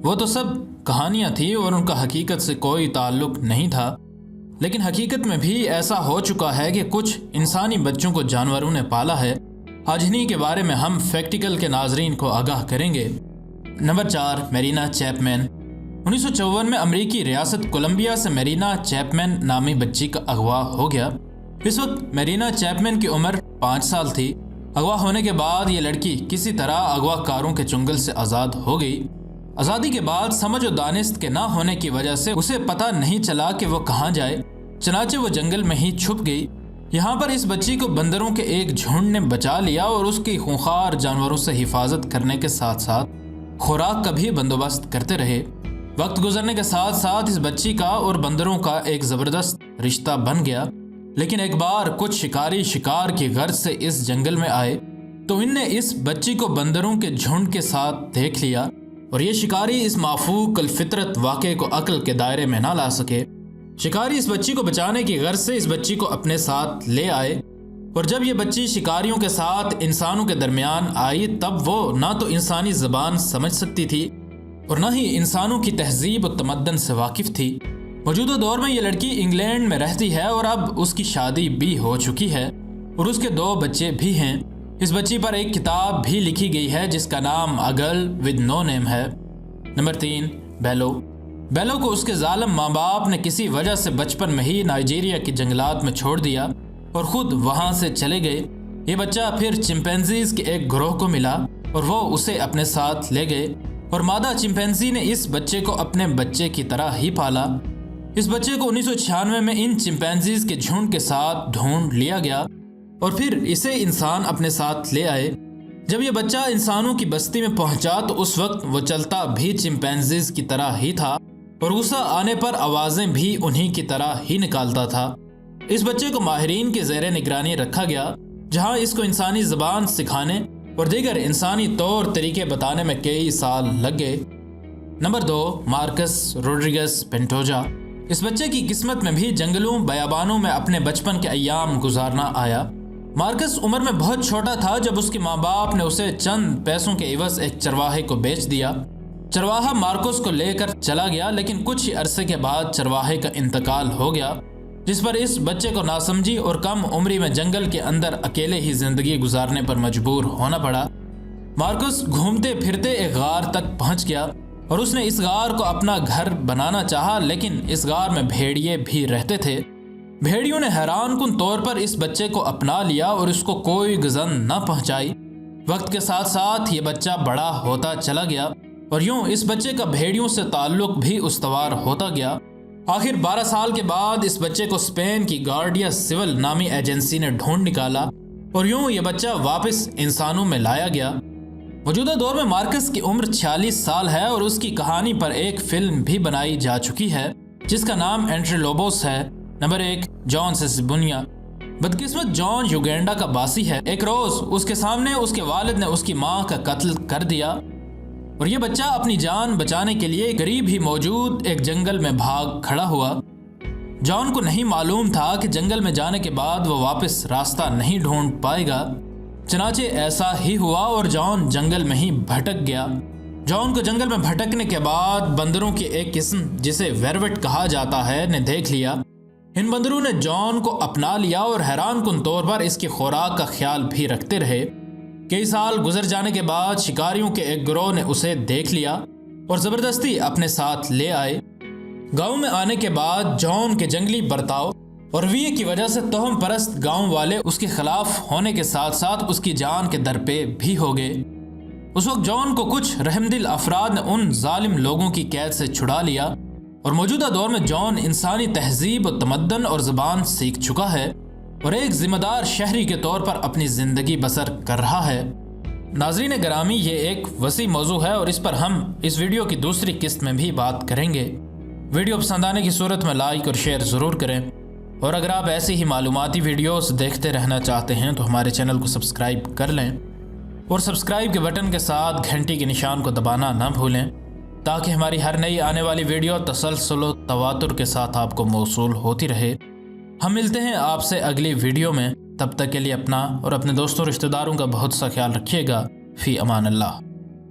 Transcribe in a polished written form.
وہ تو سب کہانیاں تھیں اور ان کا حقیقت سے کوئی تعلق نہیں تھا، لیکن حقیقت میں بھی ایسا ہو چکا ہے کہ کچھ انسانی بچوں کو جانوروں نے پالا ہے۔ آج انہی کے بارے میں ہم فیکٹیکل کے ناظرین کو آگاہ کریں گے۔ Number 4، میرینا Chapman. 1954 میں امریکی ریاست کولمبیا سے میرینا چیپمین نامی بچی کا اغوا ہو گیا۔ اس وقت میرینا چیپمین کی عمر 5 سال تھی۔ اغوا ہونے کے بعد یہ لڑکی کسی طرح اغوا کاروں کے چنگل سے آزاد ہو گئی۔ آزادی کے بعد سمجھ و دانست کے نہ ہونے کی وجہ سے اسے پتہ نہیں چلا کہ وہ کہاں جائے، چنانچہ وہ جنگل میں ہی چھپ گئی۔ یہاں پر اس بچی کو بندروں کے ایک جھنڈ نے بچا لیا اور اس کی خونخوار جانوروں سے حفاظت کرنے کے ساتھ ساتھ خوراک کا بھی بندوبست کرتے رہے۔ وقت گزرنے کے ساتھ ساتھ اس بچی کا اور بندروں کا ایک زبردست رشتہ بن گیا، لیکن ایک بار کچھ شکاری شکار کی غرض سے اس جنگل میں آئے تو ان نے اس بچی کو بندروں کے جھنڈ کے ساتھ دیکھ لیا، اور یہ شکاری اس مافوق الفطرت واقعے کو عقل کے دائرے میں نہ لا سکے۔ شکاری اس بچی کو بچانے کی غرض سے اس بچی کو اپنے ساتھ لے آئے، اور جب یہ بچی شکاریوں کے ساتھ انسانوں کے درمیان آئی تب وہ نہ تو انسانی زبان سمجھ سکتی تھی اور نہ ہی انسانوں کی تہذیب و تمدن سے واقف تھی۔ موجودہ دور میں یہ لڑکی انگلینڈ میں رہتی ہے اور اب اس کی شادی بھی ہو چکی ہے اور اس کے 2 بچے بھی ہیں۔ اس بچی پر ایک کتاب بھی لکھی گئی ہے جس کا نام اے گرل ود نو نیم ہے۔ Number 3، below. بیلو کو اس کے ظالم ماں باپ نے کسی وجہ سے بچپن میں ہی نائجیریا کی جنگلات میں چھوڑ دیا اور خود وہاں سے چلے گئے۔ یہ بچہ پھر چمپینزیز کے ایک گروہ کو ملا اور وہ اسے اپنے ساتھ لے گئے، اور مادہ چمپینزی نے اس بچے کو اپنے بچے کی طرح ہی پالا۔ اس بچے کو 1996 میں ان چمپینزیز کے جھنڈ کے ساتھ ڈھونڈ لیا گیا اور پھر اسے انسان اپنے ساتھ لے آئے۔ جب یہ بچہ انسانوں کی بستی میں پہنچا تو اس وقت وہ چلتا بھی چمپینزیز کی طرح ہی تھا اور غصہ آنے پر آوازیں بھی انہی کی طرح ہی نکالتا تھا۔ اس بچے کو ماہرین کے زیر نگرانی رکھا گیا، جہاں اس کو انسانی زبان سکھانے اور دیگر انسانی طور طریقے بتانے میں کئی سال لگ گئے۔ Number 2، Marcos Rodriguez Pantoja. اس بچے کی قسمت میں بھی جنگلوں بیابانوں میں اپنے بچپن کے ایام گزارنا آیا۔ مارکس عمر میں بہت چھوٹا تھا جب اس کے ماں باپ نے اسے چند پیسوں کے عوض ایک چرواہے کو بیچ دیا۔ چرواہا مارکس کو لے کر چلا گیا، لیکن کچھ ہی عرصے کے بعد چرواہے کا انتقال ہو گیا، جس پر اس بچے کو ناسمجھی اور کم عمری میں جنگل کے اندر اکیلے ہی زندگی گزارنے پر مجبور ہونا پڑا۔ مارکس گھومتے پھرتے ایک غار تک پہنچ گیا اور اس نے اس غار کو اپنا گھر بنانا چاہا، لیکن اس غار میں بھیڑیے بھی رہتے تھے۔ بھیڑیوں نے حیران کن طور پر اس بچے کو اپنا لیا اور اس کو کوئی گزن نہ پہنچائی۔ وقت کے ساتھ ساتھ یہ بچہ بڑا ہوتا چلا گیا اور یوں اس بچے کا بھیڑیوں سے تعلق بھی استوار ہوتا گیا۔ آخر 12 سال کے بعد اس بچے کو اسپین کی گارڈیا سول نامی ایجنسی نے ڈھونڈ نکالا اور یوں یہ بچہ واپس انسانوں میں لایا گیا۔ موجودہ دور میں مارکس کی عمر 46 سال ہے اور اس کی کہانی پر ایک فلم بھی بنائی جا چکی ہے جس کا نام انٹری لوبوس ہے۔ نمبر 1، جان سیسبونیا۔ بدقسمت جان یوگینڈا کا باسی ہے۔ ایک روز اس کے سامنے اس کے والد نے اس کی ماں کا قتل کر دیا اور یہ بچہ اپنی جان بچانے کے لیے قریب ہی موجود ایک جنگل میں بھاگ کھڑا ہوا۔ جان کو نہیں معلوم تھا کہ جنگل میں جانے کے بعد وہ واپس راستہ نہیں ڈھونڈ پائے گا، چنانچہ ایسا ہی ہوا اور جان جنگل میں ہی بھٹک گیا۔ جان کو جنگل میں بھٹکنے کے بعد بندروں کی ایک قسم جسے ویروٹ کہا جاتا ہے نے دیکھ لیا۔ ان بندروں نے جان کو اپنا لیا اور حیران کن طور پر اس کی خوراک کا خیال بھی رکھتے رہے۔ کئی سال گزر جانے کے بعد شکاریوں کے ایک گروہ نے اسے دیکھ لیا اور زبردستی اپنے ساتھ لے آئے۔ گاؤں میں آنے کے بعد جان کے جنگلی برتاؤ اور رویے کی وجہ سے توہم پرست گاؤں والے اس کے خلاف ہونے کے ساتھ ساتھ اس کی جان کے در پہ بھی ہو گئے۔ اس وقت جان کو کچھ رحم دل افراد نے ان ظالم لوگوں کی قید سے چھڑا لیا اور موجودہ دور میں جان انسانی تہذیب و تمدن اور زبان سیکھ چکا ہے اور ایک ذمہ دار شہری کے طور پر اپنی زندگی بسر کر رہا ہے۔ ناظرین گرامی، یہ ایک وسیع موضوع ہے اور اس پر ہم اس ویڈیو کی دوسری قسط میں بھی بات کریں گے۔ ویڈیو پسند آنے کی صورت میں لائک اور شیئر ضرور کریں، اور اگر آپ ایسی ہی معلوماتی ویڈیوز دیکھتے رہنا چاہتے ہیں تو ہمارے چینل کو سبسکرائب کر لیں اور سبسکرائب کے بٹن کے ساتھ گھنٹی کے نشان کو دبانا نہ بھولیں تاکہ ہماری ہر نئی آنے والی ویڈیو تسلسل و تواتر کے ساتھ آپ کو موصول ہوتی رہے۔ ہم ملتے ہیں آپ سے اگلی ویڈیو میں، تب تک کے لیے اپنا اور اپنے دوستوں رشتہ داروں کا بہت سا خیال رکھیے گا۔ فی امان اللہ۔